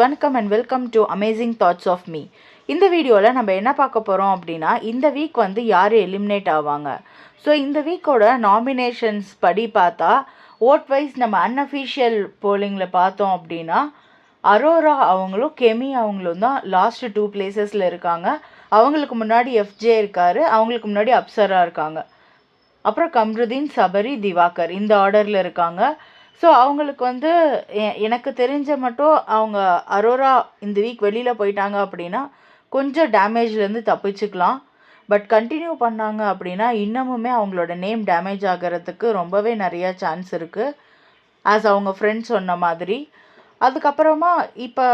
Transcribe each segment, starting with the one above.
வணக்கம் and welcome to amazing thoughts of me. இந்த வீடியோவில் நம்ம என்ன பார்க்க போகிறோம் அப்படின்னா, இந்த வீக் வந்து யார் எலிமினேட் ஆவாங்க. ஸோ இந்த வீக்கோட நாமினேஷன்ஸ் படி பார்த்தா ஓட் வைஸ் நம்ம அன்அஃபிஷியல் போலிங்கில் பார்த்தோம் அப்படின்னா அரோரா அவங்களும் கெமி அவங்களும் தான் லாஸ்ட் 2 பிளேசஸில் இருக்காங்க. அவங்களுக்கு முன்னாடி எஃப்ஜே இருக்கார், அவங்களுக்கு முன்னாடி அப்சரா இருக்காங்க. அப்புறம் கம்ருதீன், சபரி, திவாகர் இந்த ஆர்டரில் இருக்காங்க. ஸோ அவங்களுக்கு வந்து எனக்கு தெரிஞ்ச மட்டும் அவங்க அரோரா இந்த வீக் வெளியில் போயிட்டாங்க அப்படின்னா கொஞ்சம் டேமேஜ்லேருந்து தப்பிச்சுக்கலாம். பட் கண்டினியூ பண்ணாங்க அப்படின்னா இன்னமுமே அவங்களோட நேம் டேமேஜ் ஆகிறதுக்கு ரொம்பவே நிறையா சான்ஸ் இருக்குது, ஆஸ் அவங்க ஃப்ரெண்ட்ஸ் சொன்ன மாதிரி. அதுக்கப்புறமா இப்போ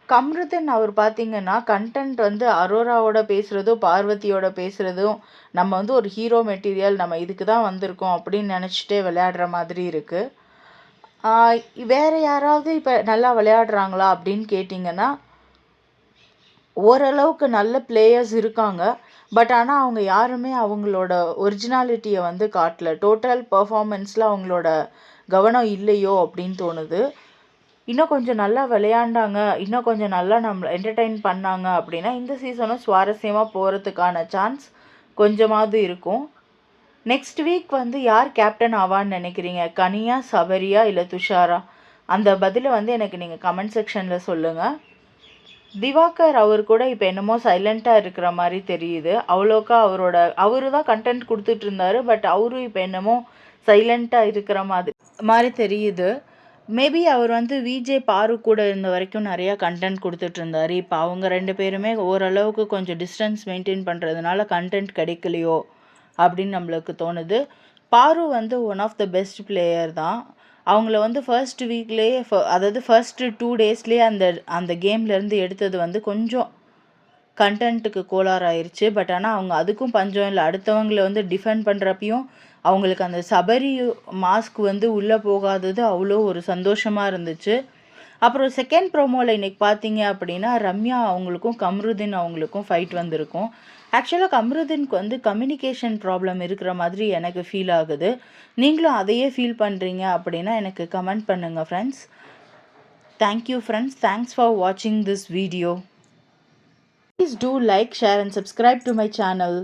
கம்ருதீன் அவர் பார்த்திங்கன்னா கண்டென்ட் வந்து அரோராவோட பேசுகிறதும் பார்வதியோட பேசுகிறதும் நம்ம வந்து ஒரு ஹீரோ மெட்டீரியல், நம்ம இதுக்கு தான் வந்திருக்கோம் அப்படின்னு நினச்சிட்டே விளையாடுற மாதிரி இருக்குது. வேறு யாராவது இப்போ நல்லா விளையாடுறாங்களா அப்படின்னு கேட்டிங்கன்னா ஓரளவுக்கு நல்ல பிளேயர்ஸ் இருக்காங்க. பட் ஆனால் அவங்க யாருமே அவங்களோட ஒரிஜினாலிட்டியை வந்து காட்டல. டோட்டல் பர்ஃபார்மன்ஸில் அவங்களோட கவனம் இல்லையோ அப்படின்னு தோணுது. இன்னும் கொஞ்சம் நல்லா விளையாண்டாங்க, இன்னும் கொஞ்சம் நல்லா நம்ம என்டர்டெயின் பண்ணாங்க அப்படின்னா இந்த சீசனும் சுவாரஸ்யமாக போகிறதுக்கான சான்ஸ் கொஞ்சமாவது இருக்கும். நெக்ஸ்ட் வீக் வந்து யார் கேப்டன் ஆவான்னு நினைக்கிறீங்க? கனியா, சபரியா, இல்லை துஷாரா? அந்த பதிலை வந்து எனக்கு நீங்கள் கமெண்ட் செக்ஷனில் சொல்லுங்கள். திவாகர் அவர் கூட இப்போ என்னமோ சைலண்ட்டாக இருக்கிற மாதிரி தெரியுது. அவ்வளோக்கா அவரு தான் கண்டென்ட் கொடுத்துட்டு இருந்தாரு, பட் அவரும் இப்போ என்னமோ சைலண்ட்டாக இருக்கிற மாதிரி தெரியுது. மேபி அவர் வந்து விஜே பாரு கூட இருந்த வரைக்கும் நிறையா கண்டென்ட் கொடுத்துட்டு இருந்தார். இப்போ அவங்க 2 பேருமே ஓரளவுக்கு கொஞ்சம் டிஸ்டன்ஸ் மெயின்டைன் பண்ணுறதுனால கண்டென்ட் கிடைக்கலையோ அப்படின்னு நம்மளுக்கு தோணுது. பாரு வந்து one of the best player தான். அவங்கள வந்து ஃபர்ஸ்ட் வீக்லேயே அதாவது ஃபர்ஸ்ட்டு 2 டேஸ்லேயே அந்த கேம்லேருந்து எடுத்தது வந்து கொஞ்சம் கண்டென்ட்டுக்கு கோளாறாயிருச்சு. பட் ஆனால் அவங்க அதுக்கும் பஞ்சம் இல்லை. அடுத்தவங்களை வந்து டிஃபெண்ட் பண்ணுறப்பையும் அவங்களுக்கு அந்த சபரி மாஸ்க் வந்து உள்ளே போகாதது அவ்வளோ ஒரு சந்தோஷமாக இருந்துச்சு. அப்புறம் செகண்ட் ப்ரோமோவில் இன்றைக்கி பார்த்தீங்க அப்படின்னா ரம்யா அவங்களுக்கும் கம்ருதீன் அவங்களுக்கும் ஃபைட் வந்திருக்கும். ஆக்சுவலாக கம்ருதீனுக்கு வந்து கம்யூனிகேஷன் ப்ராப்ளம் இருக்கிற மாதிரி எனக்கு ஃபீல் ஆகுது. நீங்களும் அதையே ஃபீல் பண்ணுறீங்க அப்படின்னா எனக்கு கமெண்ட் பண்ணுங்கள் friends. Thank you friends. Thanks for வாட்சிங் this video. Please do like, share and subscribe to my channel.